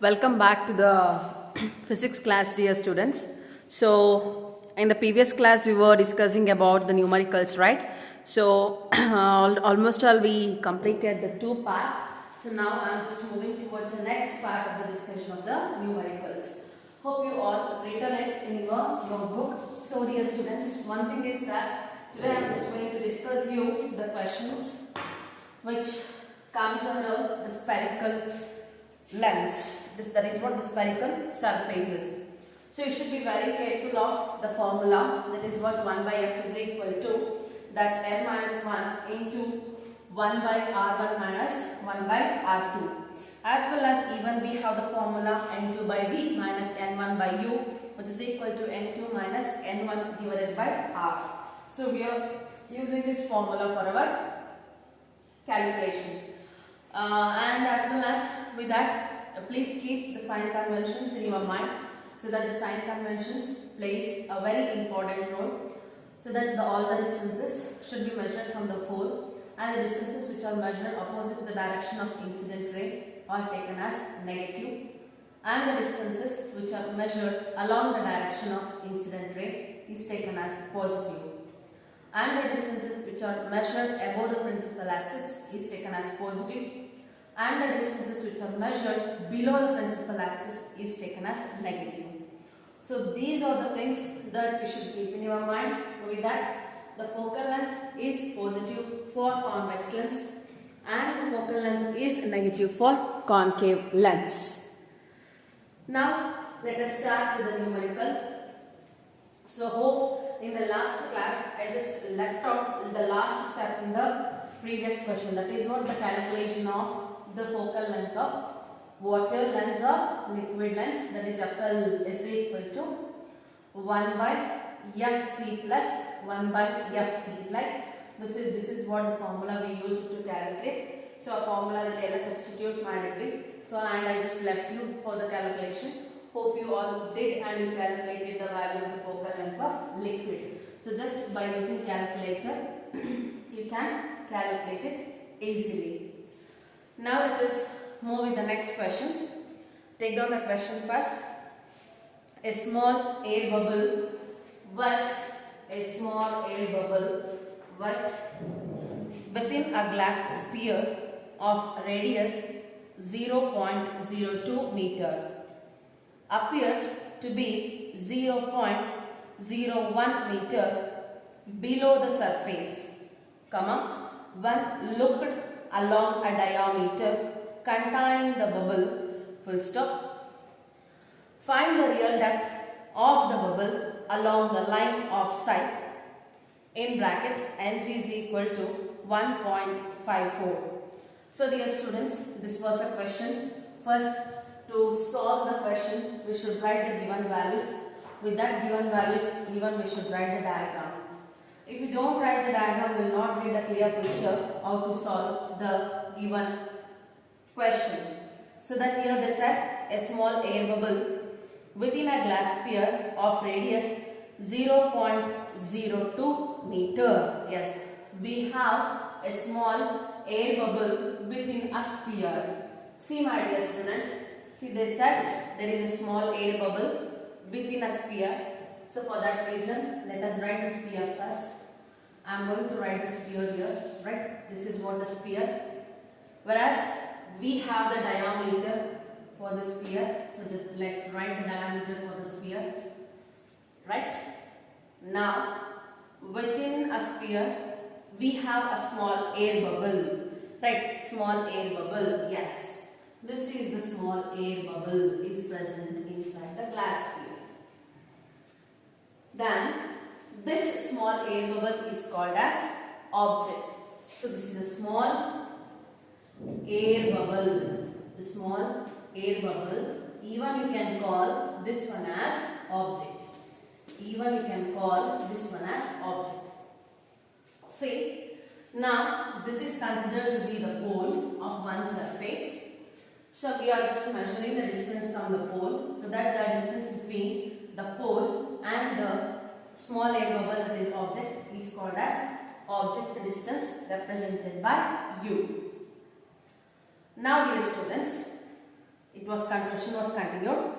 Welcome back to the physics class, dear students. So, in the previous class, we were discussing about the numericals, right? So, almost all we completed the two part. So, now I am just moving towards the next part of the discussion of the numericals. Hope you all written it in your notebook. So, dear students, one thing is that today I am just going to discuss you the questions which comes under the spherical lens. That is what the spherical surfaces. So you should be very careful of the formula. That is what 1 by f is equal to that n minus 1 into 1 by r1 minus 1 by r2. As well as even we have the formula n2 by v minus n1 by u, which is equal to n2 minus n1 divided by r. So we are using this formula for our calculation. And as well as with that, please keep the sign conventions in your mind, so that the sign conventions plays a very important role, so that all the distances should be measured from the pole, and the distances which are measured opposite to the direction of incident ray are taken as negative, and the distances which are measured along the direction of incident ray is taken as positive, and the distances which are measured above the principal axis is taken as positive, and the distances which are measured below the principal axis is taken as negative. So these are the things that you should keep in your mind. With that, the focal length is positive for convex lens and the focal length is negative for concave lens. Now let us start with the numerical. So hope in the last class I just left out the last step in the previous question, that is what the calculation of the focal length of water lens or liquid lens, that is FL is equal to 1 by FC plus 1 by FT. Like this is what the formula we use to calculate. So a formula that I substitute manually. So and I just left you for the calculation. Hope you all did and you calculated the value of the focal length of liquid. So just by using calculator you can calculate it easily. Now let us move with the next question. Take down the question first. A small air bubble within a glass sphere of radius 0.02 meter appears to be 0.01 meter below the surface, when looked along a diameter containing the bubble, full stop. Find the real depth of the bubble along the line of sight, in bracket ng is equal to 1.54. So dear students, this was the question. First, to solve the question we should write the given values. With that given values even we should write the diagram. If you don't write the diagram, we will not get a clear picture how to solve the given question. So that here they said a small air bubble within a glass sphere of radius 0.02 meter. Yes, we have a small air bubble within a sphere. See my dear students, see they said there is a small air bubble within a sphere. So for that reason, let us write the sphere first. I am going to write the sphere here, right? This is what the sphere. Whereas we have the diameter for the sphere. So just let's write the diameter for the sphere, right? Now within a sphere we have a small air bubble, right? Small air bubble, yes. This is the small air bubble is present inside the glass sphere. Then this small air bubble is called as object. So this is a small air bubble. The small air bubble. Even you can call this one as object. Even you can call this one as object. See, now this is considered to be the pole of one surface. So we are just measuring the distance from the pole. So that the distance between the pole and the small air bubble, that is object, is called as object distance, represented by u. Now dear students, it question was continued.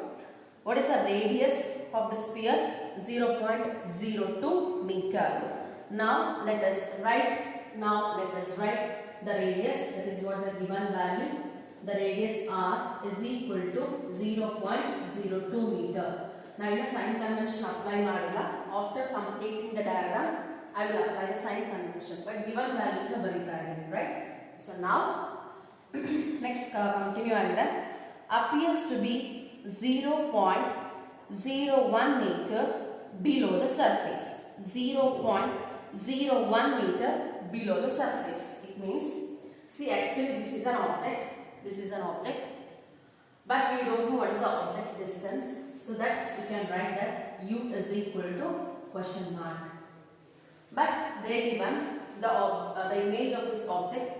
What is the radius of the sphere? 0.02 meter. Now let us write the radius. That is what the given value. The radius r is equal to 0.02 meter. Now in the sign convention apply madilla. After completing the diagram, I will apply the sign convention. But given values are very important, right? So now next continue and then appears to be 0.01 meter below the surface. 0.01 meter below the surface. It means, see, actually this is an object. This is an object, but we don't know what is the object distance. So that we can write that u is equal to question mark. But they given the image of this object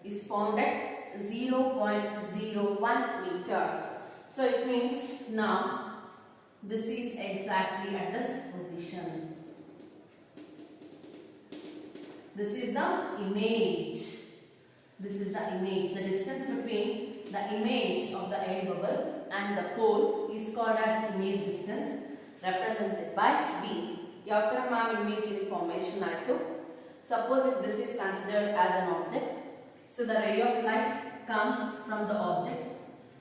is found at 0.01 meter. So it means now this is exactly at this position. This is the image. This is the image. The distance between the image of the air bubble and the pole is called as image distance, represented by V. After image information I took. Suppose if this is considered as an object, so the ray of light comes from the object,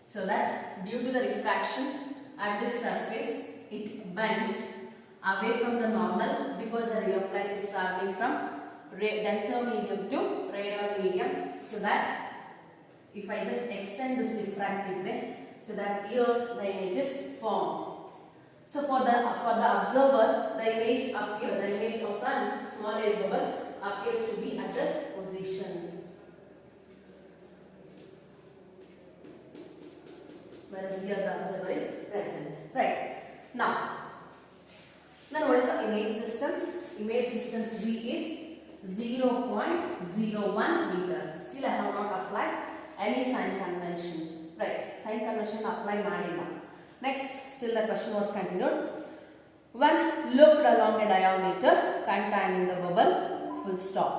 so that due to the refraction at this surface, it bends away from the normal because the ray of light is traveling from denser medium to rarer medium. So that if I just extend this refractive ray, so that here the image is formed. So for the observer, the image of a small air bubble appears to be at this position. Whereas here the observer is present. Right. Now, then what is the image distance? Image distance V is 0.01 meter. Still I have not applied any sign convention. Right. Sign convention apply madilla. Next, still the question was continued. One looked along a diameter containing the bubble, full stop.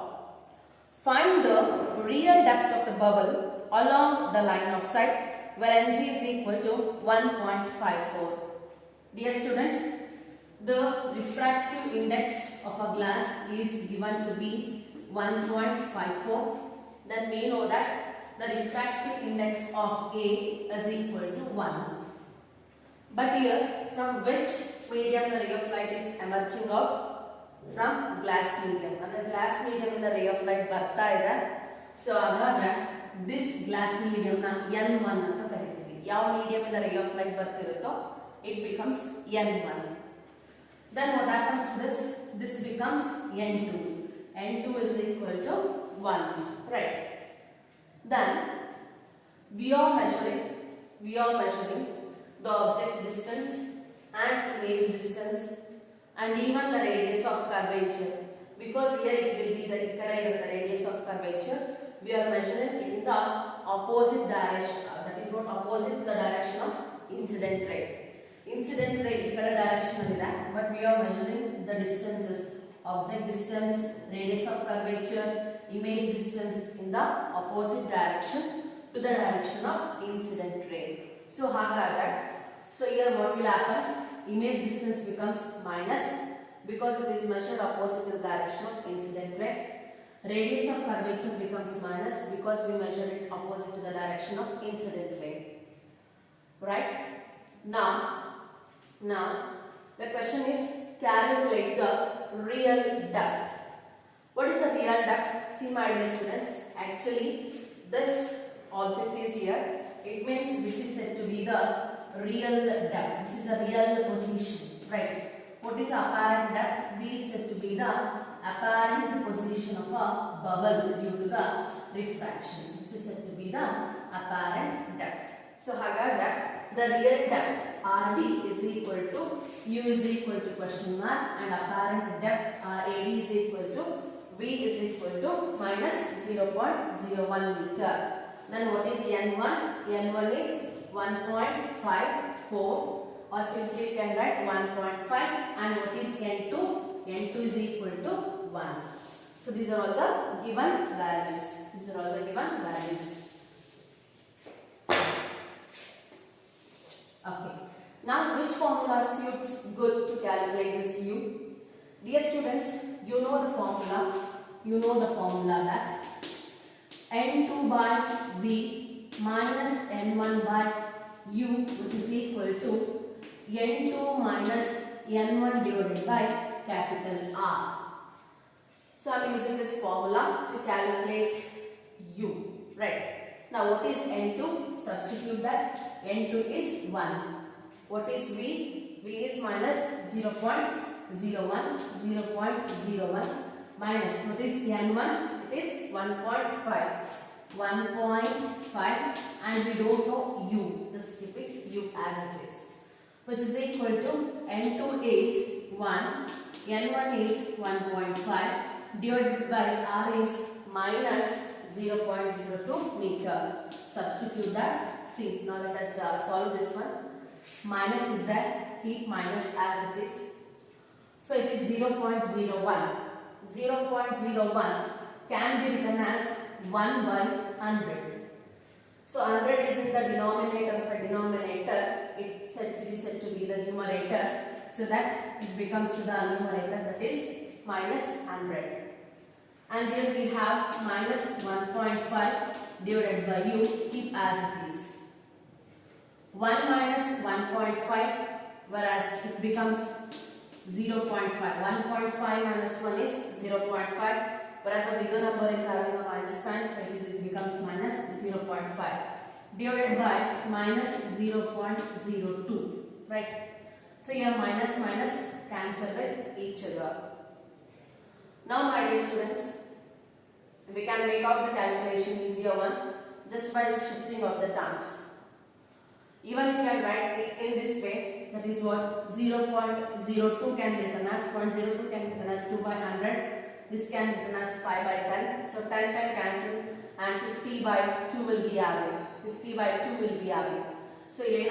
Find the real depth of the bubble along the line of sight where ng is equal to 1.54. Dear students, the refractive index of a glass is given to be 1.54. Then we know that the refractive index of A is equal to 1. But here, from which medium the ray of light is emerging out? From glass medium. And the glass medium in the ray of light barta ide. So this glass medium na N1 anta karithivi. Yav medium in the ray of light bartirutto, it becomes N1. Then what happens to this? This becomes N2. N2 is equal to 1. Right. Then we are measuring the object distance and image distance and even the radius of curvature. Because here it will be the radius of curvature. We are measuring it in the opposite direction. That is what opposite to the direction of incident ray. Incident ray direction is that, but we are measuring the distances, object distance, radius of curvature, image distance in the opposite direction to the direction of incident ray. So here what will happen? Image distance becomes minus because it is measured opposite to the direction of incident ray. Radius of curvature becomes minus because we measure it opposite to the direction of incident ray. Right? Now the question is calculate the real depth. What is the real depth? See my dear students, actually this object is here. It means this is said to be the real depth. This is a real position, right? What is apparent depth? V is said to be the apparent position of a bubble due to the refraction. This is said to be the apparent depth. So the real depth RD is equal to U is equal to question mark and apparent depth AD is equal to V is equal to minus 0.01 meter. Then what is N1? N1 is 1.54 or simply you can write 1.5 and what is N2? N2 is equal to 1. So these are all the given values. Okay. Now which formula suits good to calculate this u? Dear students, you know the formula. You know the formula that n2 by v minus n1 by u, which is equal to n2 minus n1 divided by capital R. So I am using this formula to calculate u. Right. Now what is n2? Substitute that. n2 is 1. What is v? v is minus 0.01, 0.01 minus what is n1? It is 1.5, 1.5, and we don't know u. Just keep it u as it is, which is equal to n2 is 1, n1 is 1.5 divided by r is minus 0.02 meter. Substitute that. See, now let us solve this one. Minus is there, keep minus as it is. So it is 0.01. 0.01 can be written as 1 by 100. So 100 is in the denominator of a denominator. It is said to be the numerator. So that it becomes to the numerator, that is minus 100. And here we have minus 1.5 divided by u, keep as it is. 1 minus 1.5, whereas it becomes 0.5. 1.5 minus 1 is 0.5, whereas the bigger number is having a minus sign, so it becomes minus 0.5 divided by minus 0.02. Right? So here minus minus cancel with each other. Now my dear students, we can make out the calculation easier one just by shifting of the terms. Even you can write it in this way, that is what 0.02 can be written as 0.02 can be written as 2 by 100. This can be written as 5 by 10. So 10 cancel and 50 by 2 will be added. 50 by 2 will be added. So see e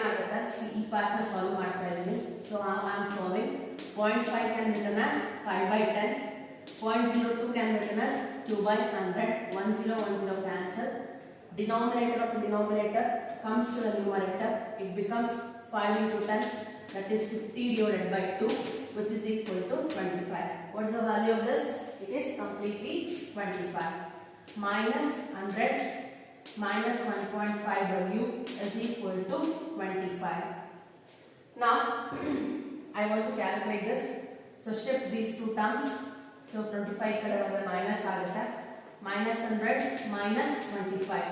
part na solve ಮಾಡ್ತಾ ಇದೀನಿ. So I am solving. 0.5 can be written as 5 by 10. 0.02 can be written as 2 by 100. 10 cancel. Denominator of denominator comes to the numerator. It becomes 5 into 10, that is 50 divided by 2, which is equal to 25. What is the value of this? It is completely 25. Minus 100 minus 1.5 by u is equal to 25. Now I want to calculate this. So shift these two terms. So 25 kada minus agutta. Minus 100 minus 25.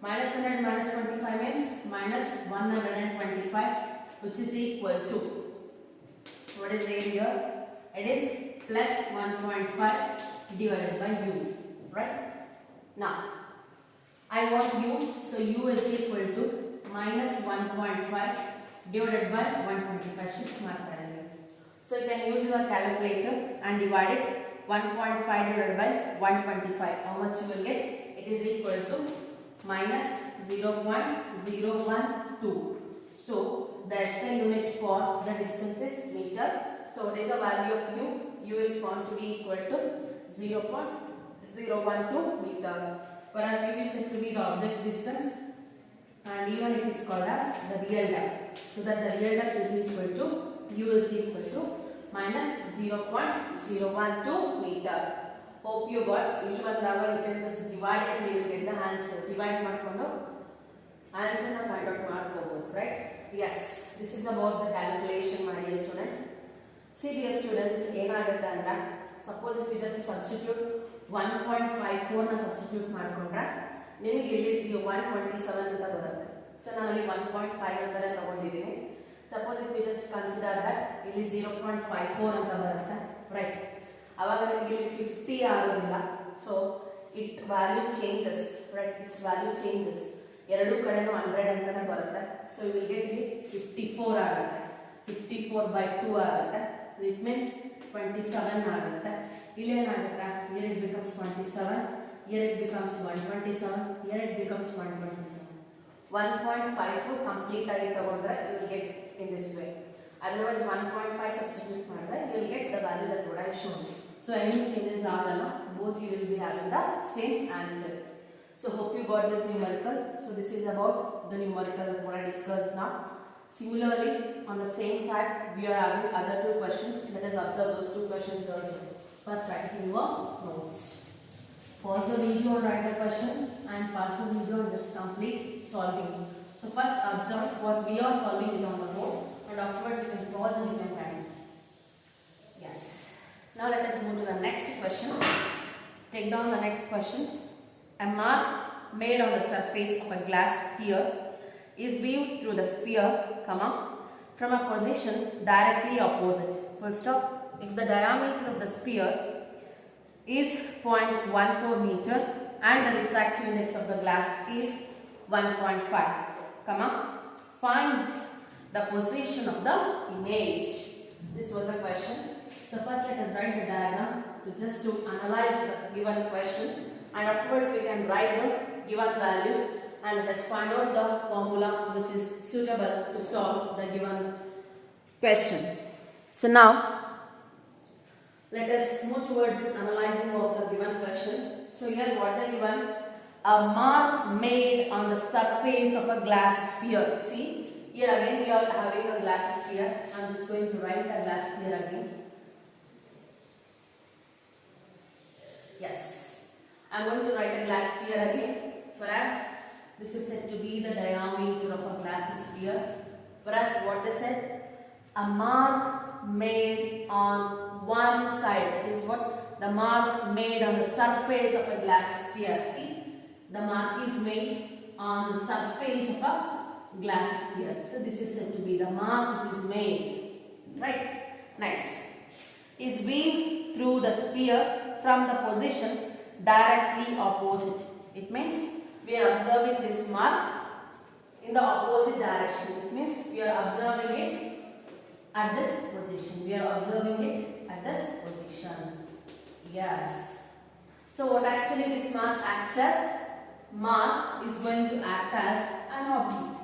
Minus 100 minus 25 means minus 125, which is equal to, what is there here? It is plus 1.5 divided by u. Right? Now I want u, so u is equal to minus 1.5 divided by 125. Shift mark. So you can use your calculator and divide it. 1.5 divided by 125. How much you will get? It is equal to minus 0.012. So the SI unit for the distance is meter. So what is the value of u? U is found to be equal to 0.012 meter. Whereas u is said to be the object distance, and even it is called as the real depth. So that the real depth is equal to u is equal to minus 0.012 meter. Hope you got. ಇಲ್ಲಿ ಬಂದಾಗ you can just divide it and you will get the answer. Divide ಮಾಡ್ಕೊಂಡು answer na find out ಮಾಡ್ಕೋಬಹುದು, right? Yes, this is about the calculation, my dear students. See dear students, ಏನಾಗುತ್ತೆ ಅಂದ್ರೆ suppose if you just substitute 1.54 ನ substitute ಮಾಡ್ಕೊಂಡ್ರೆ ನಿಮಗೆ ಇಲ್ಲಿ 127 ಅಂತ ಬರುತ್ತೆ. So ನಾನು ಇಲ್ಲಿ 1.5 ಅಂತಾನೆ ತಗೊಂಡಿದ್ದೀನಿ. Suppose if we just consider that ಇಲ್ಲಿ 0.54 ಅಂತ ಬರುತ್ತೆ, right? ಅವಾಗ ನಿಮಗೆ ಇಲ್ಲಿ 50 ಆಗೋದಿಲ್ಲ. So it value changes, right? Its value changes. ಎರಡು ಕಡೆನೂ 100 ಅಂತಾನೆ ಬರುತ್ತೆ. So you will get ಇಲ್ಲಿ 54 ಆಗುತ್ತೆ. 54 by 2 ಆಗುತ್ತೆ. It means 27 ಆಗುತ್ತೆ. ಇಲ್ಲಿ ಏನಾಗುತ್ತೆ? Here it becomes 27. Here it becomes 127. Here it becomes 127. 1.54 complete ಆಗಿ ತಗೊಂಡ್ರೆ you will get in this way. Otherwise 1.5 substitute ಮಾಡಿದ್ರೆ you will get the value that what I shown. So any changes ಆಗಲ್ಲ. Both you will be having the same answer. So hope you got this numerical. So this is about the numerical what I discussed now. Similarly, on the same type, we are having other two questions. Let us observe those two questions also. First, write it in your notes. Pause the video and write the question, and pause the video and just complete solving. So first observe what we are solving it on the board, and afterwards you can pause and you can write. Yes. Now let us move to the next question. Take down the next question. A mark made on the surface of a glass sphere is viewed through the sphere, from a position directly opposite. Full stop. If the diameter of the sphere is 0.14 meter and the refractive index of the glass is 1.5, find the position of the image. This was a question. So first let us write the diagram to analyze the given question, and afterwards we can write the given values and let us find out the formula which is suitable to solve the given question. So now let us move towards analyzing of the given question. So here what they given? A mark made on the surface of a glass sphere. See, here again we are having a glass sphere. I am just going to write a glass sphere again. Yes, I am going to write a glass sphere again. Whereas this is said to be the diameter of a glass sphere. Whereas what they said? A mark made on one side is what? The mark made on the surface of a glass sphere. See, the mark is made on the surface of a glass sphere. So this is said to be the mark which is made. Right. Next. Is being through the sphere from the position directly opposite. It means we are observing this mark in the opposite direction. It means we are observing it at this position. We are observing it at this position. Yes. So what actually this mark acts as? Mark is going to act as an object.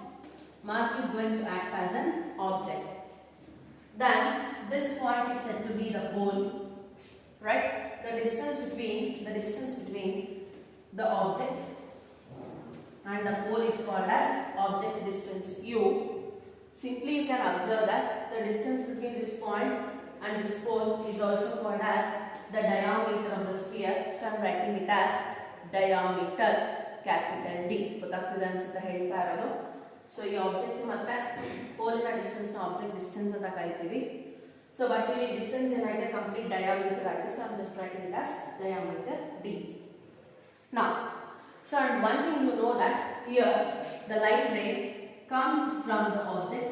Mark is going to act as an object. Then this point is said to be the pole. Right? The distance between the object and the pole is called as object distance u. Simply you can observe that the distance between this point and this pole is also called as the diameter of the sphere. So I am writing it as diameter, capital D. So ಈ object ಮತ್ತೆ pole ನ distance ನ object distance ಅಂತ ಕರೀತೀವಿ. So but ಇಲ್ಲಿ distance ಏನಾಗಿದೆ complete diameter ಆಗಿದೆ. So I am just writing it as diameter D. Now, so and one thing you know that here the light ray comes from the object.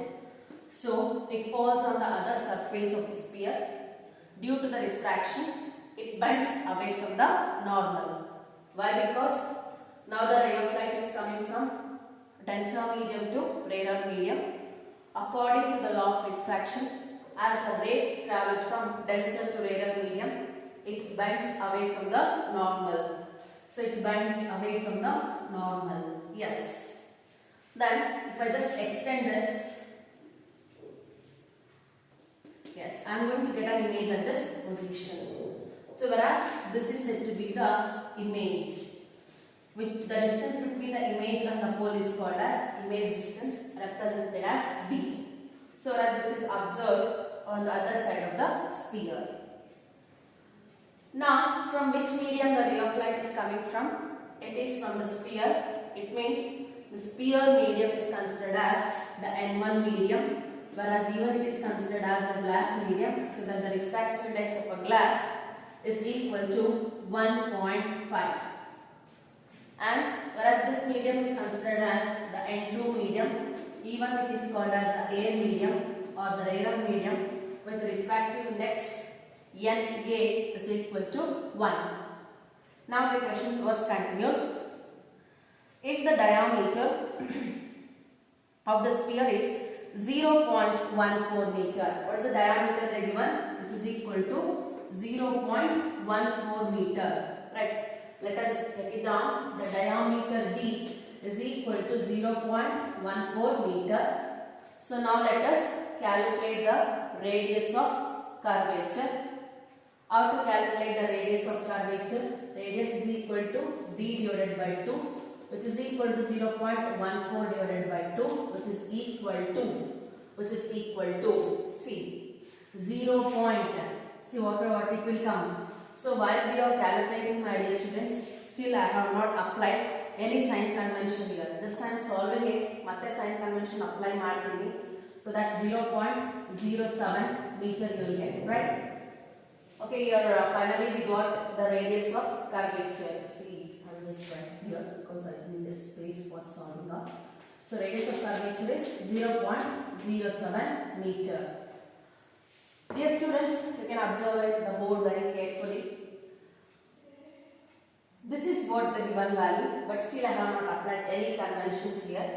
So it falls on the other surface of the sphere. Due to the refraction, it bends away from the normal. Why? Because now the ray of light is coming from denser medium to rarer medium. According to the law of refraction, as the ray travels from denser to rarer medium, it bends away from the normal. So it bends away from the normal. Yes. Then if I just extend this, yes, I am going to get an image at this position. So whereas this is said to be the image, with the distance between the image and the pole is called as image distance, represented as B. So whereas this is observed on the other side of the sphere. Now from which medium the ray of light is coming from? It is from the sphere. It means the sphere medium is considered as the N1 medium, whereas even it is considered as the glass medium, so that the refractive index of a glass is equal to 1.5. And whereas this medium is considered as the N2 medium, even it is called as the air medium or the rarer medium, with refractive index Na is equal to 1. Now the question was continued. If the diameter of the sphere is 0.14 meter, what is the diameter they given? It is equal to 0.14 meter. Right? Let us take it down. The diameter D is equal to 0.14 meter. So now let us calculate the radius of curvature. How to calculate the radius of curvature? Radius is equal to D divided by 2, which is equal to 0.14 divided by 2, which is equal to which is equal to, see, 0 point, see what it will come. So while we are calculating, my dear students, still I have not applied any sign convention here. Just I am solving it, matte sign convention apply martini. So that 0.07 meter you will get, right? Okay, here finally we got the radius of curvature. See, I will just write here because I need a space for solving up. So radius of curvature is 0.07 meter. Dear students, you can observe the board very carefully. This is what the given value, but still I have not applied any conventions here.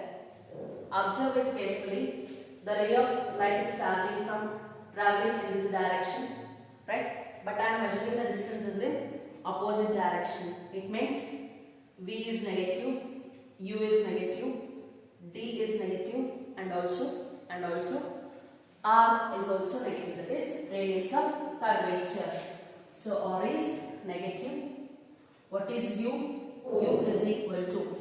Observe it carefully. The ray of light is starting from traveling in this direction, right? But I am measuring the distances in opposite direction. It means V is negative, U is negative, D is negative, and also R is also negative. That is radius of curvature. So R is negative. What is U? U is equal to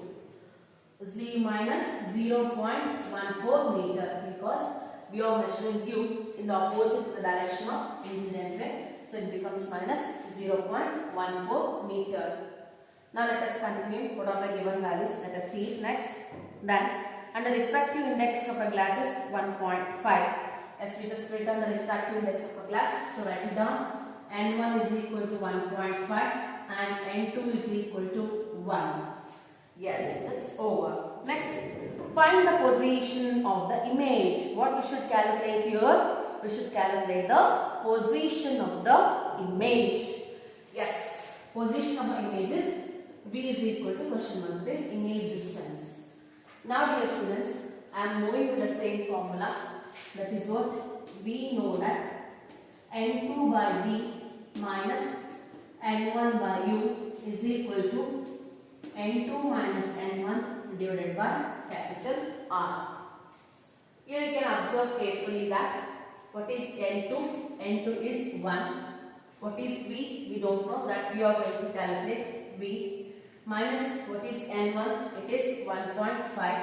Z minus 0.14 meter because we are measuring U in the opposite direction of incident ray. So it becomes minus 0.14 meter. Now let us continue. Put on the given values. Let us see next. Then, and the refractive index of a glass is 1.5. As we just written the refractive index of a glass. So write it down. N1 is equal to 1.5 and N2 is equal to 1. Yes, that's over. Next, find the position of the image. What we should calculate here? We should calculate the position of the image. Yes, position of the image is V is equal to question mark. This image distance. Now, dear students, I am moving with the same formula. That is what we know that N2 by V minus N1 by U is equal to N2 minus N1 divided by capital R. Here you can observe carefully that what is N2? N2 is 1. What is V? We don't know, that we are going to calculate V. Minus what is N1? It is 1.5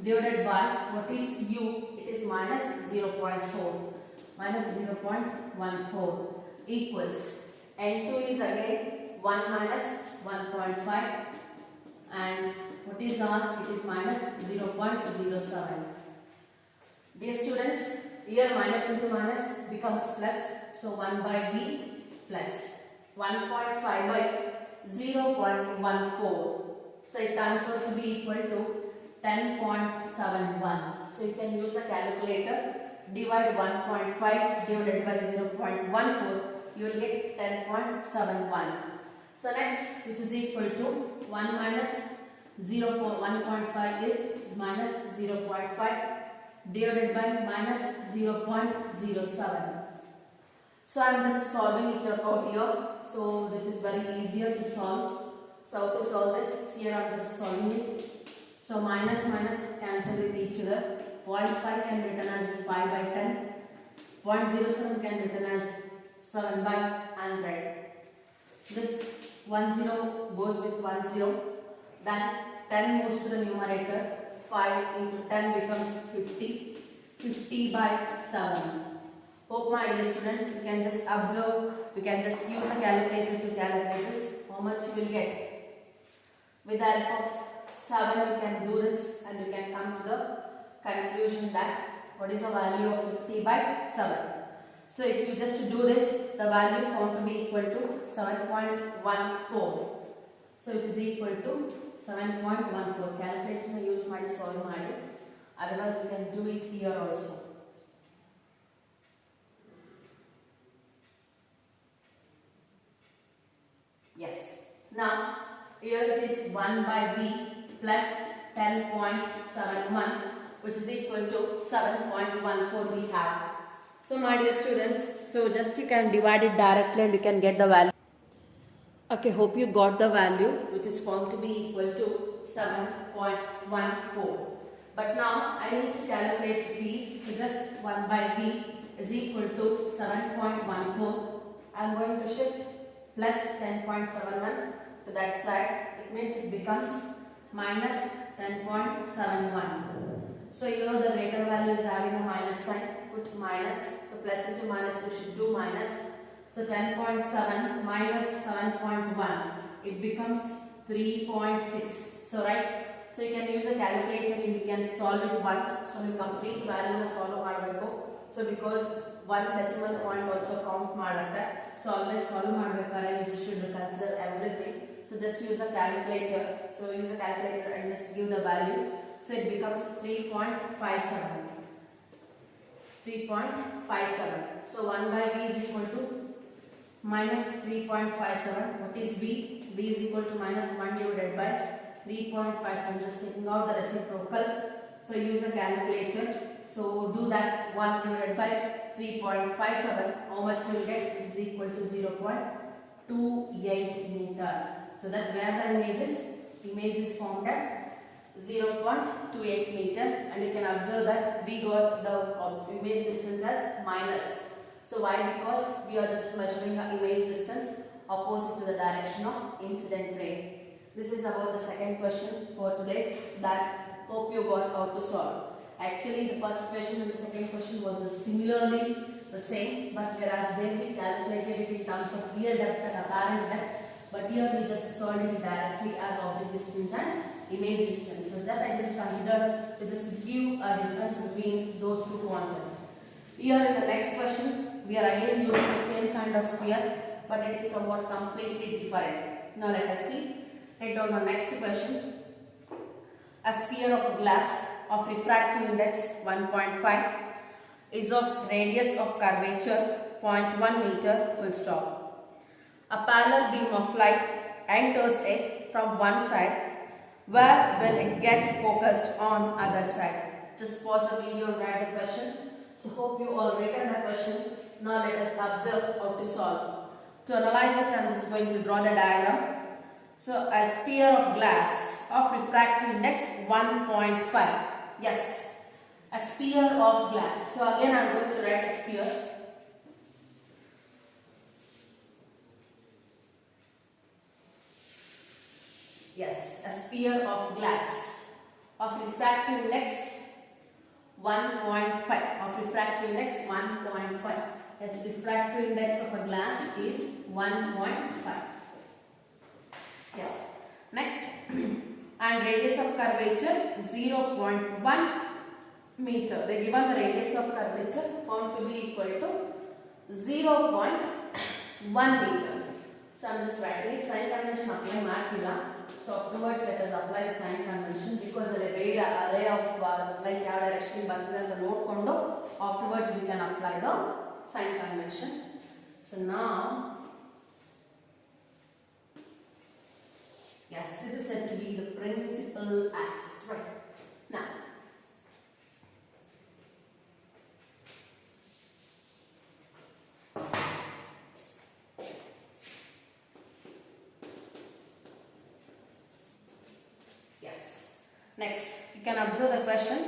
divided by what is U? It is minus 0.4. Minus 0.14 equals N2 is again 1 minus 1.5 and what is R? It is minus 0.07. Dear students, here minus into minus becomes plus. So 1 by V plus 1.5 by 0.14. So it turns out to be equal to 10.71. So you can use the calculator. Divide 1.5 divided by 0.14. You will get 10.71. So next, which is equal to 1 minus 1.5 is minus 0.5 divided by minus 0.07. So I am just solving it out here. So this is very easier to solve. So how to solve this? Here I am just solving it. So minus minus cancel with each other. 0.5 can be written as 5 by 10. 0.07 can be written as 7 by 100. This 10 goes with 10. Then 10 moves to the numerator. 5 into 10 becomes 50. 50 by 7. Hope my dear students, you can just observe. You can just use a calculator to calculate this. How much you will get. With the help of 7 you can do this and you can come to the conclusion that what is the value of 50 by 7. So if you just do this, the value found to be equal to 7.14. So it is equal to 7.14. Calculator use my solve my. Otherwise you can do it here also. Yes. Now here it is 1 by V plus 10.71, which is equal to 7.14 we have. So my dear students, so just you can divide it directly and you can get the value. Okay, hope you got the value, which is found to be equal to 7.14. But now I need to calculate V. So just 1 by V is equal to 7.14. I am going to shift plus 10.71 to that side. It means it becomes minus 10.71. So here the greater value is having a minus sign, put minus. So plus into minus, we should do minus. So 10.7 minus 7.1, it becomes 3.6. So right. So you can use a calculator and you can solve it once. So you complete value solve ಮಾಡಬೇಕು. So because one decimal point also count ಮಾಡುತ್ತೆ. So always solve ಮಾಡಬೇಕಾದ್ರೆ you should consider everything. So just use a calculator. So use a calculator and just give the value. So it becomes 3.57. 3.57. So 1 by v is equal to minus 3.57. What is v? V is equal to minus 1 divided by 3.57. Just taking out the reciprocal. So use a calculator. So do that. 1 divided by 3.57. How much you will get? It is equal to 0.28 meter. So that where the image is formed at 0.28 meter, and you can observe that we got the image distance as minus. So why? Because we are just measuring the image distance opposite to the direction of incident ray. This is about the second question for today. So that hope you got how to solve. Actually, the first question and the second question was similarly the same, but whereas they we calculated it in terms of real depth and apparent depth, but here we just solved it directly as object distance and image distance. So that I just consider to just give a difference between those two concepts. Here in the next question, we are again using the same kind of sphere, but it is somewhat completely different. Now let us see. Write down the next question. A sphere of glass of refractive index 1.5 is of radius of curvature 0.1 meter full stop. A parallel beam of light enters it from one side. Where will it get focused on other side? Just pause the video and write the question. So hope you all written the question. Now let us observe how to solve. To analyze it, I am just going to draw the diagram. So a sphere of glass of refractive index 1.5. Yes, a sphere of glass. So again I am going to write a sphere. Yes, a sphere of glass of refractive index 1.5. Of refractive index 1.5. Yes, refractive index of a glass is 1.5. Yes. Next, and radius of curvature 0.1 meter. They given the radius of curvature found to be equal to 0.1 meter. So I am just writing it. Sign convention apply ಮಾಡ್ತಿಲ್ಲ. So afterwards let us apply the sign convention, because the ray of light ಯಾವ direction ಬರ್ತದೆ ಅಂತ ನೋಡಿಕೊಂಡು afterwards we can apply the sign convention. So now, yes, this is said to be the principal axis, right? Now, next, you can observe the question.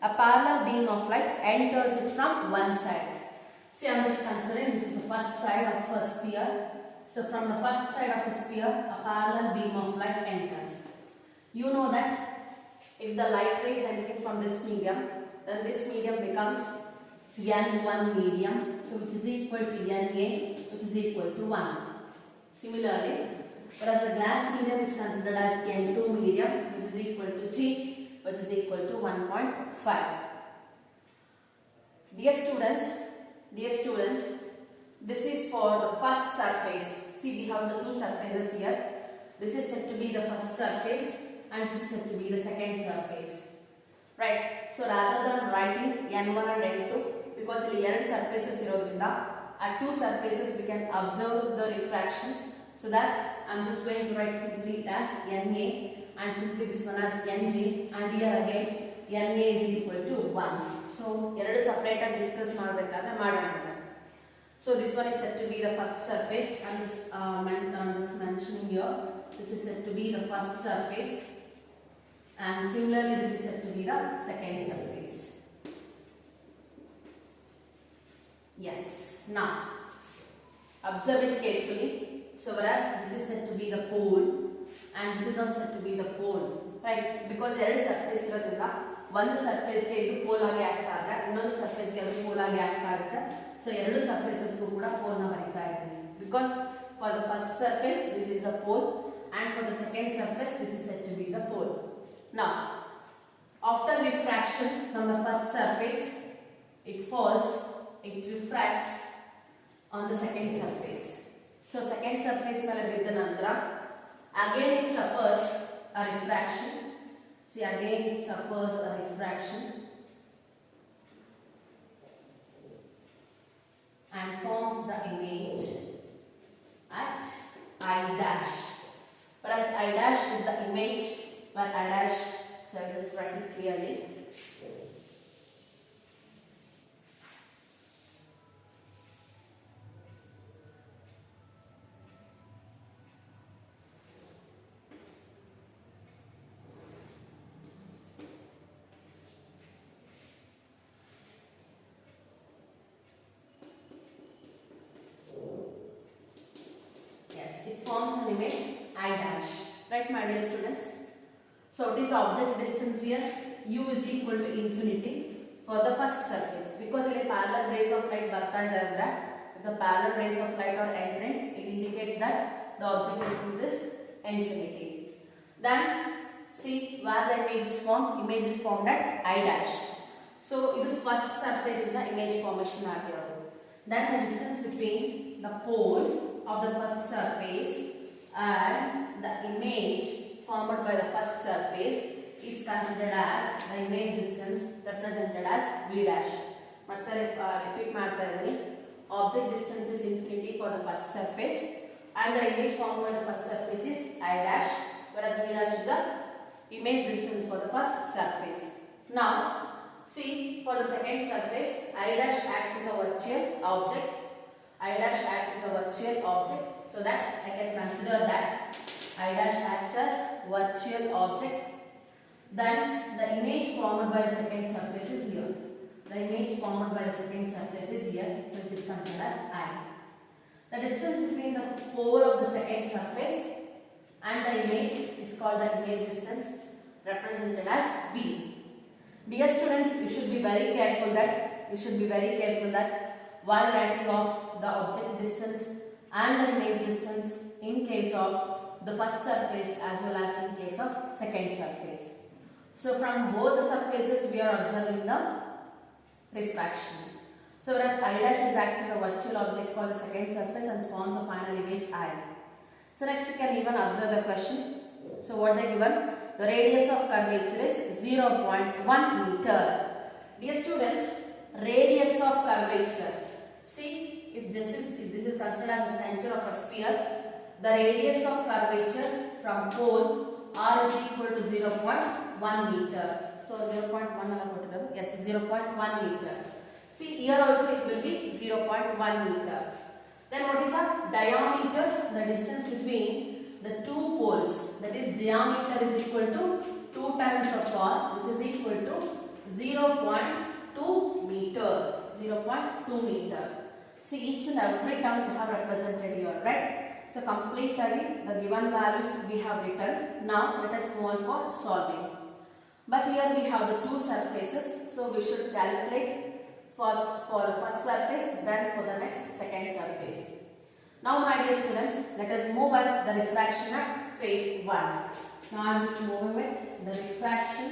A parallel beam of light enters it from one side. See, I am just considering this is the first side of a sphere. So from the first side of a sphere, a parallel beam of light enters. You know that if the light ray is entering from this medium, then this medium becomes N1 medium, so which is equal to Na, which is equal to 1. Similarly, whereas the glass medium is considered as N2 medium, which is equal to G, which is equal to 1.5. Dear students, this is for the first surface. See, we have the two surfaces here. This is said to be the first surface and this is said to be the second surface. Right? So rather than writing N1 and N2, because the two surfaces irodrinda, at two surfaces we can observe the refraction. So that I am just going to write simply it as Na and simply this one as Ng, and here again Na is equal to 1. So ಎರಡು separate and discuss ಮಾಡಬೇಕಾದ್ರೆ ಮಾಡೋಣ. So this one is said to be the first surface, and this I am just mentioning here. This is said to be the first surface, and similarly this is said to be the second surface. Yes. Now observe it carefully. So whereas this is said to be the pole and this is also said to be the pole, right? Because there is surface irodrinda ಒಂದು ಸರ್ಫೇಸ್ಗೆ ಇದು pole ಆಗಿ act ಆದ್ರೆ ಇನ್ನೊಂದು ಸರ್ಫೇಸ್ಗೆ ಅದು pole ಆಗಿ act ಆಗುತ್ತೆ. So ಎರಡು ಸರ್ಫೇಸಸ್ಗೂ ಕೂಡ ಪೋಲ್ನ ಬರೀತಾ ಇದ್ದೀನಿ. Because for the first surface this is the pole and for the second surface this is said to be the pole. Now after refraction from the first surface it falls, it refracts on the second surface. So second surface mele bidda nantara again it suffers a refraction. See, again it suffers a refraction and forms the image at I dash. Whereas I dash is the image where I dash, so I just write it clearly. Yes, it forms an image I dash. Right, my dear students? So it is object distance here. U is equal to infinity for the first surface. Because it is parallel rays of light barta ide andre, the parallel rays of light are entering, it indicates that the object distance is infinity. Then see where the image is formed. Image is formed at I dash. So it is first surface in the image formation area. Then the distance between the pole of the first surface and the image formed by the first surface is considered as the image distance represented as V dash. Matte repeat ಮಾಡ್ತಾ ಇದ್ದೀನಿ. Object distance is infinity for the first surface and the image formed by the first surface is I dash, whereas V dash is the image distance for the first surface. Now see, for the second surface I dash acts as a virtual object. I dash acts as a virtual object, so that I can consider that I dash acts as virtual object. Then the image formed by the second surface is here. The image formed by the second surface is here, so it is considered as I. The distance between the pole of the second surface and the image is called the image distance, represented as V. Dear students, you should be very careful that while writing off the object distance and the image distance in case of the first surface as well as in case of second surface. So from both the surfaces we are observing the refraction. So whereas I dash is acts as a virtual object for the second surface and forms the final image I. So next we can even observe the question. So what they given? The radius of curvature is 0.1 meter. Dear students, radius of curvature. See, if this is considered as the center of a sphere, the radius of curvature from pole R is equal to 0.1 meter. So 0.1 alla kottidadu. Yes, 0.1 meter. See, here also it will be 0.1 meter. Then what is our diameter? The distance between the two poles, that is diameter, is equal to 2 times of R, which is equal to 0.2 meter. 0.2 meter. See, each and every terms are represented here, right? So completely the given values we have written. Now let us move on for solving. But here we have the two surfaces, so we should calculate first for the first surface, then for the next second surface. Now my dear students, let us move on the refraction at phase 1. Now I am just moving with the refraction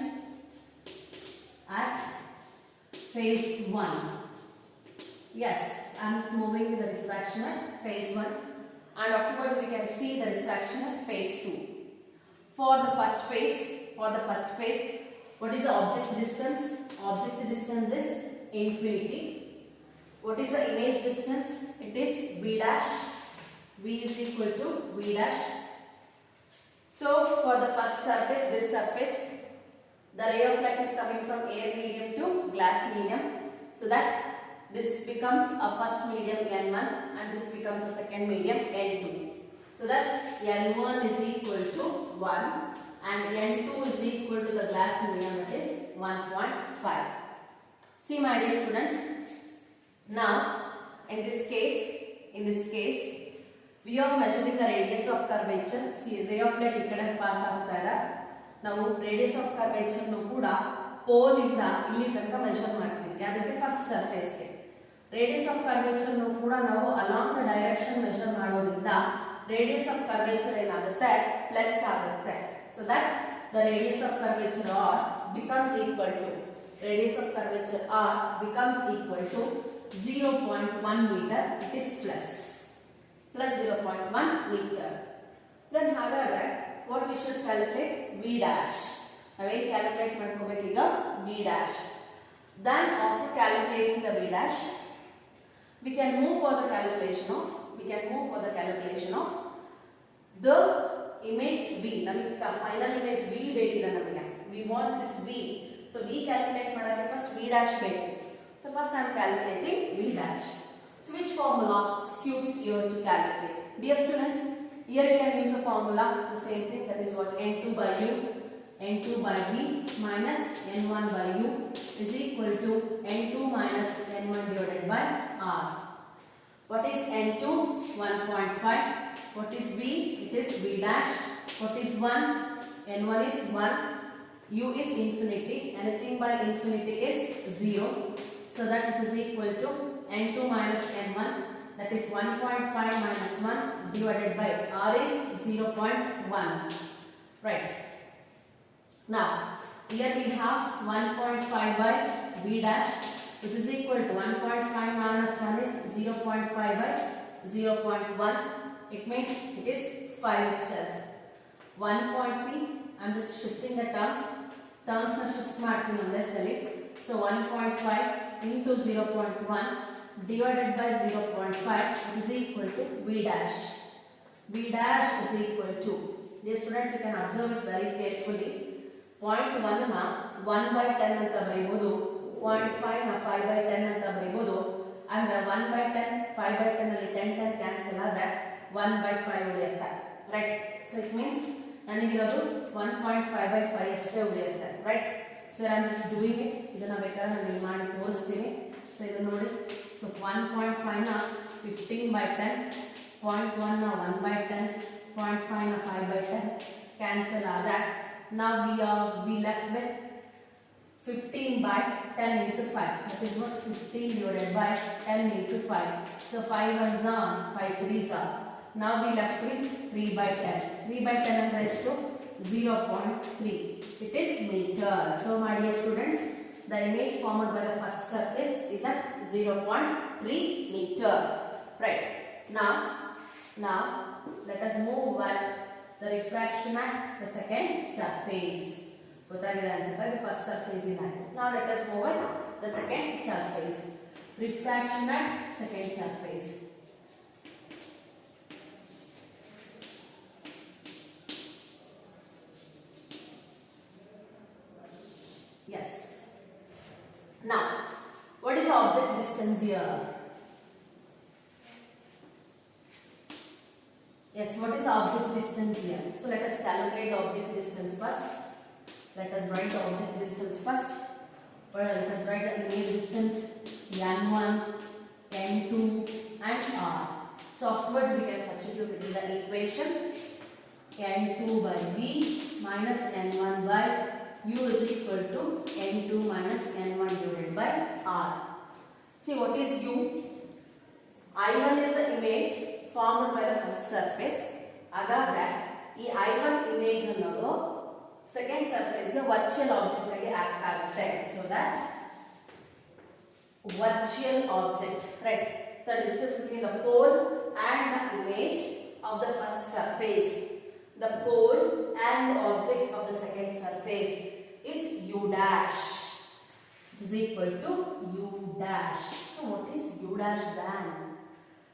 at phase 1. Yes, I am just moving with the refraction at phase 1, and afterwards we can see the refraction at phase 2. For the first phase, what is the object distance? Object distance is infinity. What is the image distance? It is V dash. V is equal to V dash. So for the first surface, this surface, the ray of light is coming from air medium to glass medium, so that this becomes a first medium N1 and this becomes a second medium N2. So that N1 is equal to 1 and N2 is equal to the glass medium, that is 1.5. See my dear students, now in this case we are measuring the radius of curvature. See, ray of light ikkade pass aagta ida. Now radius of curvature nu kuda pole ಇಂದ ಇಲ್ಲಿ ತನಕ measure ಮಾಡ್ತೀವಿ. ಅದಕ್ಕೆ first ಸರ್ಫೇಸ್ಗೆ. Radius of curvature ಕೂಡ ನಾವು along the direction measure ಮಾಡೋದ್ರಿಂದ radius of curvature ಏನಾಗುತ್ತೆ ಪ್ಲಸ್ ಆಗುತ್ತೆ. So that the radius of curvature R becomes equal to radius of curvature r becomes equal to 0.1 meter. It is plus 0.1 meter. Then ಹಾಗಾದ್ರೆ what we should calculate? V dash. ನಾವೇನು calculate ಮಾಡ್ಕೋಬೇಕು ಈಗ V dash. Then after calculating the V dash, we can move for the calculation of the image V. ನಮಗೆ final image V ಬೇಕಿದೆ ನಮಗೆ. We want this V. So V calculate ಮಾಡಕ್ಕೆ first V dash ಬೇಕು. So first I am calculating V dash. So which formula suits here to calculate? Dear students, here you can use a formula, the same thing, that is what N2 by U, N2 by V minus N1 by U is equal to N2 minus N1 divided by R. What is N2? 1.5. What is V? It is V dash. What is 1? N1 is 1. U is infinity. Anything by infinity is 0. So that it is equal to N2 minus N1. That is 1.5 minus 1 divided by R is 0.1. Right. Now, here we have 1.5 by V dash, which is equal to 1.5 minus 1 is 0.5 by 0.1. It means it is 5 itself. 1.c, I am just shifting the terms na shift ಮಾಡ್ತೀನಿ ಒಂದೇ ಸಲ. So 1.5 into 0.1 divided by 0.5 is equal to V dash. V dash is equal to, dear students, you can observe it very carefully. 0.1 na 1 by 10 ಅಂತ ಬರೆಯಬಹುದು, 0.5 na 5 by 10 ಅಂತ ಬರೆಯಬಹುದು. ಅಂದ್ರೆ 1 by 10, 5 by 10 ಅಲ್ಲಿ 10 cancel ಆದ್ರೆ 1 by 5 ಉಳಿಯುತ್ತೆ. ರೈಟ್. ಸೊ ಇಟ್ ಮೀನ್ಸ್ ನನಗಿರೋದು 1.5 by 5 ಅಷ್ಟೇ ಉಳಿಯುತ್ತೆ. Right. So I am just doing it. ಇದನ್ನ ಬೇಕಾದ್ರೆ ನಾನು ಇಲ್ಲಿ ಮಾಡಿ ತೋರಿಸ್ತೀನಿ. ಸೊ ಇದು ನೋಡಿ. ಸೊ 1.5 ನ 15 by 10, 0.1 ನ 1 by 10, 0.5 ನ 5 by 10 ಕ್ಯಾನ್ಸಲ್ ಆದ್ರೆ now we left with 15 by 10 into 5. That is what 15 divided by 10 into 5. So 5 ones are 5 threes are. Now we left with 3 by 10. 3 by 10 and raised to 0.3. It is meter. So my dear students, the image formed by the first surface is at 0.3 meter. Right. Now let us move at the refraction at the second surface. ಗೊತ್ತಾಗಿದೆ ಅನ್ಸುತ್ತೆ. The first surface is that. Now let us move at the second surface. Refraction at second surface. Yes. Now, what is the object distance here? Yes, what is the object distance here? So let us calculate the object distance first. Let us write the object distance first. Or let us write the image distance N1, N2 and R. So afterwards we can substitute it in the equation. N2 by V minus N1 by U is equal to N2 minus N1 divided by R. See, what is U? I1 is the image formed by the first surface. ಹಾಗಾದ್ರೆ ಈ I1 image ಅನ್ನೋದು second surface ಗೆ virtual object ಆಗಿ act ಆಗುತ್ತೆ. So that virtual object, right? The distance between the pole and the image of the first surface, the pole and the object of the second surface is U dash. It is equal to U dash. So what is U dash then?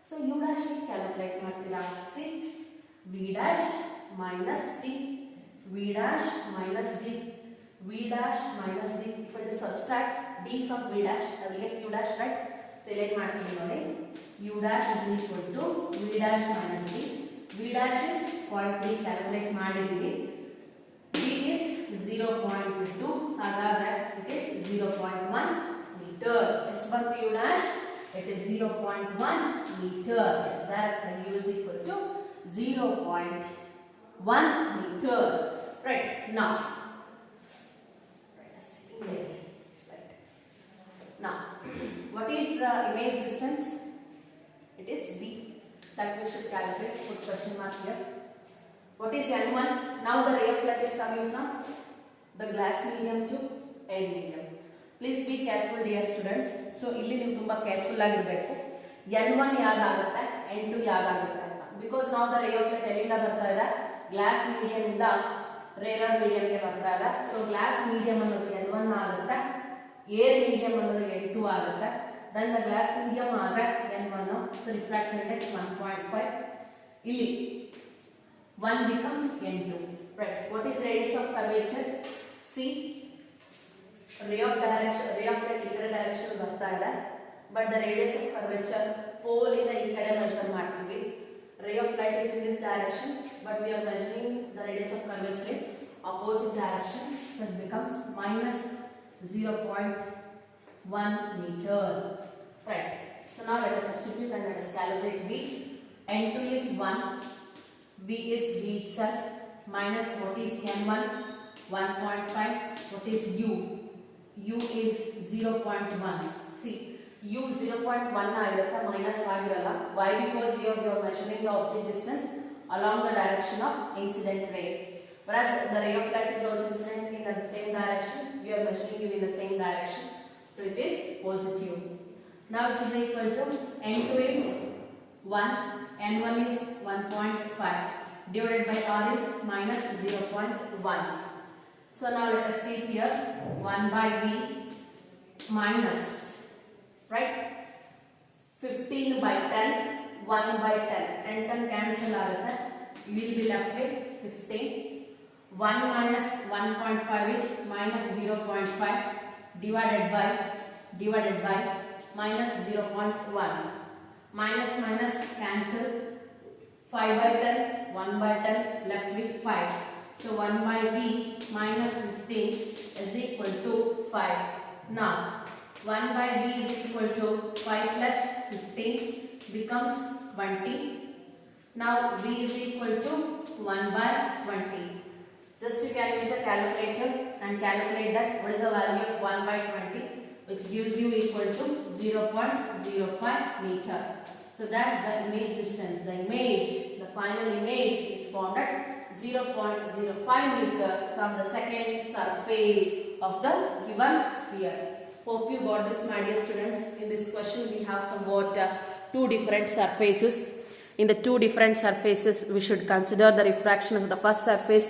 So U dash calculate ಮಾಡ್ತೀರಾ? See, V dash minus D, V dash minus D, V dash minus D. If I just subtract D from V dash, I will get U dash, right? Select ಮಾಡ್ತೀನಿ ನೋಡಿ. U dash is equal to V dash minus D. V dash is 0.3 calculate ಮಾಡಿದ್ದೀವಿ. D is 0.2. ಹಾಗಾದ್ರೆ it is 0.1 meter. ಎಷ್ಟು ಬಂತು U dash? It is 0.1 meter. Yes, that U is equal to 0.1 meter. Right. Now, Right. Now, what is the image distance? It is B. That we should calculate. Put question mark here. What is N1? Now the ray of light is coming from the glass medium to air medium. Please be careful, dear students. So ಇಲ್ಲಿ ನೀವು ತುಂಬಾ careful ಆಗಿರಬೇಕು. N1 ಯಾವಾಗುತ್ತೆ, N2 ಯಾವಾಗುತ್ತೆ ಅಂತ. Because now the ray of light ಎಲ್ಲಿಂದ ಬರ್ತಾ ಇದೆ? Glass medium ಇಂದ rarer medium ಗೆ ಬರ್ತಾ ಇದೆ. So glass medium ಅನ್ನೋದು N1 ಆಗುತ್ತೆ, air medium ಅನ್ನೋದು N2 ಆಗುತ್ತೆ. Then the glass medium ಆದ್ರೆ N1, so refractive index 1.5. ಇಲ್ಲಿ 1 becomes N2. Right. What is radius of curvature? See, ray of light ikade direction ಬರ್ತಾ ಇದೆ, but the radius of curvature pole is ಈ ಕಡೆ measure ಮಾಡ್ತೀವಿ. Ray of light is in this direction, but we are measuring the radius of curvature in opposite direction, so it becomes minus 0.1 meter. Right. So now let us substitute and let us calculate V. N2 is 1, V is V itself, minus what is N1, 1.5, what is U? U is 0.1. See, U 0.1 ಆಗಿರುತ್ತೆ, minus ಆಗಿರಲ್ಲ. Why? Because we are measuring the object distance along the direction of incident ray. Whereas the ray of light is also incident in the same direction, we are measuring you in the same direction. So it is positive. Now it is equal to N2 is 1, N1 is 1.5 divided by R is minus 0.1. So now let us see it here, 1 by V minus, right, 15 by 10, 1 by 10, 10 cancel ಆಗುತ್ತೆ, you will be left with 15. 1 minus 1.5 is minus 0.5 divided by minus 0.1. Minus minus cancel, 5 by 10, 1 by 10, left with 5. So 1 by V minus 15 is equal to 5. Now 1 by V is equal to 5 plus 15 becomes 20. Now V is equal to 1 by 20. Just you can use a calculator and calculate that what is the value of 1 by 20, which gives you equal to 0.05 meter. So that the image distance, the final image is formed at 0.05 meter from the second surface of the given sphere. Hope you got this, my dear students. In this question we have somewhat two different surfaces. In the two different surfaces we should consider the refraction of the first surface,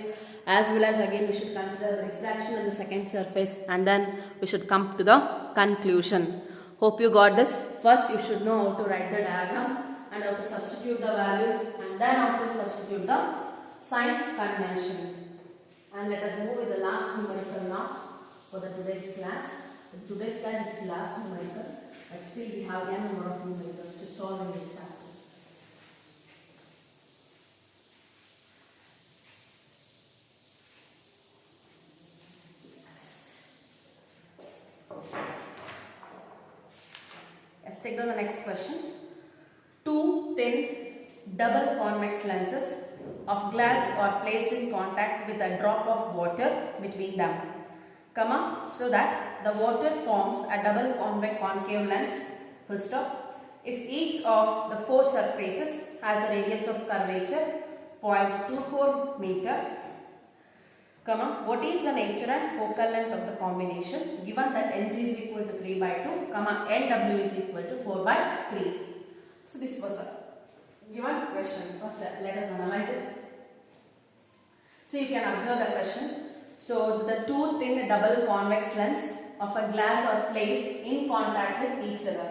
as well as again we should consider the refraction of the second surface, and then we should come to the conclusion. Hope you got this. First you should know how to write the diagram and how to substitute the values, and then how to substitute the sign convention. And let us move with the last numerical now for the today's class. In today's class is last numerical, but still we have n number of numericals to solve in this chapter. Let's take on the next question. Two thin double convex lenses of glass are placed in contact with a drop of water between them, so that the water forms a double convex concave lens, full stop. If each of the four surfaces has a radius of curvature 0.24 meter, what is the nature and focal length of the combination given that Ng is equal to 3 by 2, Nw is equal to 4 by 3. So this was a given question. First let us analyze it. So you can observe the question. So the two thin double convex lens of a glass are placed in contact with each other.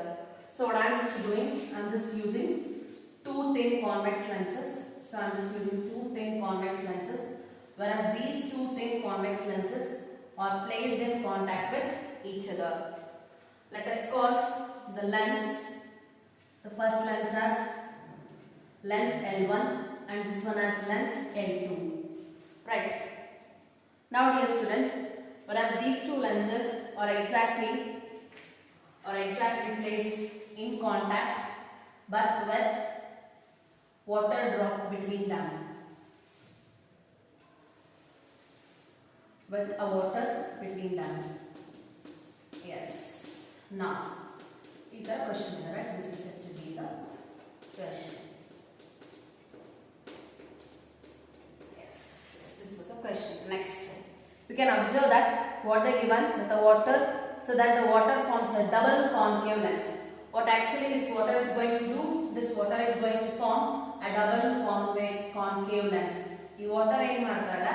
So what I am just doing, I am just using two thin convex lenses. So I am just using two thin convex lenses, whereas these two thin convex lenses are placed in contact with each other. Let us call the lens, the first lens as lens L1 and this one as lens L2. Right. Now dear students, whereas these two lenses are exactly placed in contact but with water drop between them. With a water between them. Yes. Now, is the question, right? This is said to be the question. Yes, this was a question. Next, we can observe that what they given with the water, so that the water forms a double concave lens. What actually this water is going to do? This water is going to form a double concave lens. ಈ water ಏನು ಮಾಡ್ತಾರ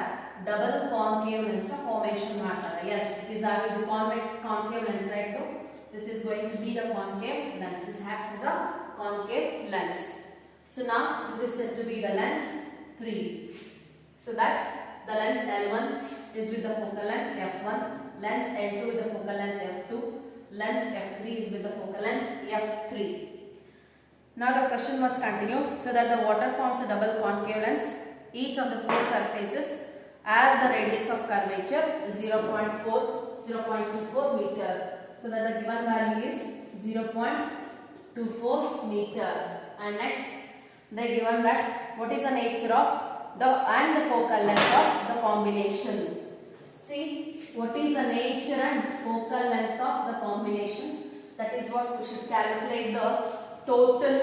double concave lens formation ಮಾಡ್ತಾರೆ. Yes, these are the convex concave lens, right? So this is going to be the concave lens. This acts as a concave lens. So now this is said to be the lens 3. So that the lens L1 is with the focal length f1, lens L2 with the focal length f2, lens f3 is with the focal length f3. Now the question must continue. So that the water forms a double concave lens. Each of the four surfaces as the radius of curvature is 0.24 meter. So that the given value is 0.24 meter. And next, they given that what is the nature of the focal length of the combination. See, what is the nature and focal length of the combination? That is what we should calculate the total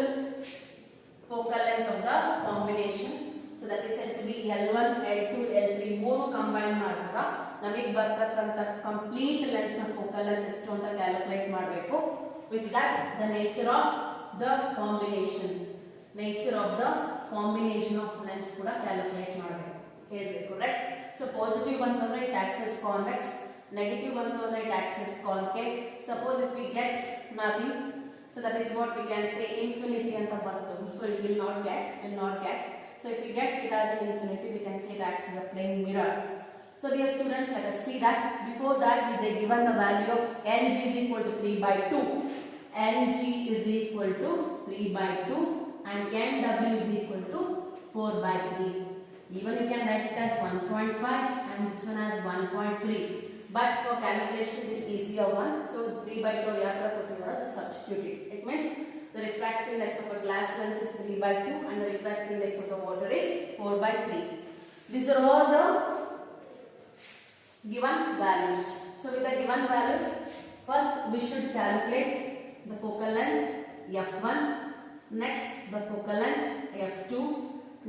focal length of the combination. So that is said to be L1, L2, L3 ಮೂರು combine ಮಾಡಿದಾಗ ನಮಗೆ ಬರ್ತಕ್ಕಂಥ complete lens ನ focal length ಎಷ್ಟು ಅಂತ calculate ಮಾಡಬೇಕು. With that the nature of the combination of lens ಕೂಡ calculate ಮಾಡಬೇಕು ಹೇಳಬೇಕು, ರೈಟ್? ಸೊ ಪಾಸಿಟಿವ್ ಬಂತಂದ್ರೆ it acts as convex, negative ಬಂತಂದ್ರೆ it acts as concave. Suppose if we get nothing, so that is what we can say infinity ಅಂತ ಬಂತು. So it will not get. So if we get it as an infinity, we can say it acts as a plane mirror. So dear students, let us see that. Before that, they given the value of Ng is equal to 3 by 2. Ng is equal to 3 by 2 and Nw is equal to 4 by 3. Even you can write it as 1.5 and this one as 1.3. But for calculation, it is easier one. So 3 by 2, just substitute it. It means the refractive index of a glass lens is 3 by 2 and the refractive index of the water is 4 by 3. These are all the given values. So with the given values, first we should calculate the focal length f1, next the focal length f2,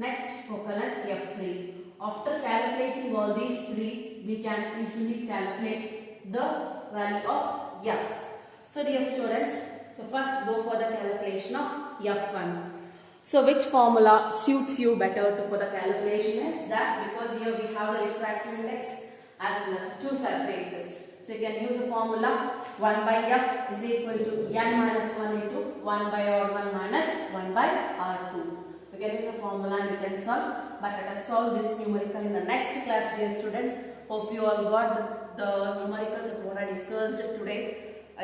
next focal length f3. After calculating all these three, we can easily calculate the value of f. So dear students, so first go for the calculation of f1. So which formula suits you better for the calculation is that, because here we have the refractive index as well as two surfaces. So you can use the formula 1 by f is equal to n minus 1 into 1 by r1 minus 1 by r2. You can use the formula and you can solve. But let us solve this numerical in the next class, dear students. Hope you all got the numericals that what I discussed today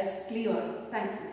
is clear. Thank you.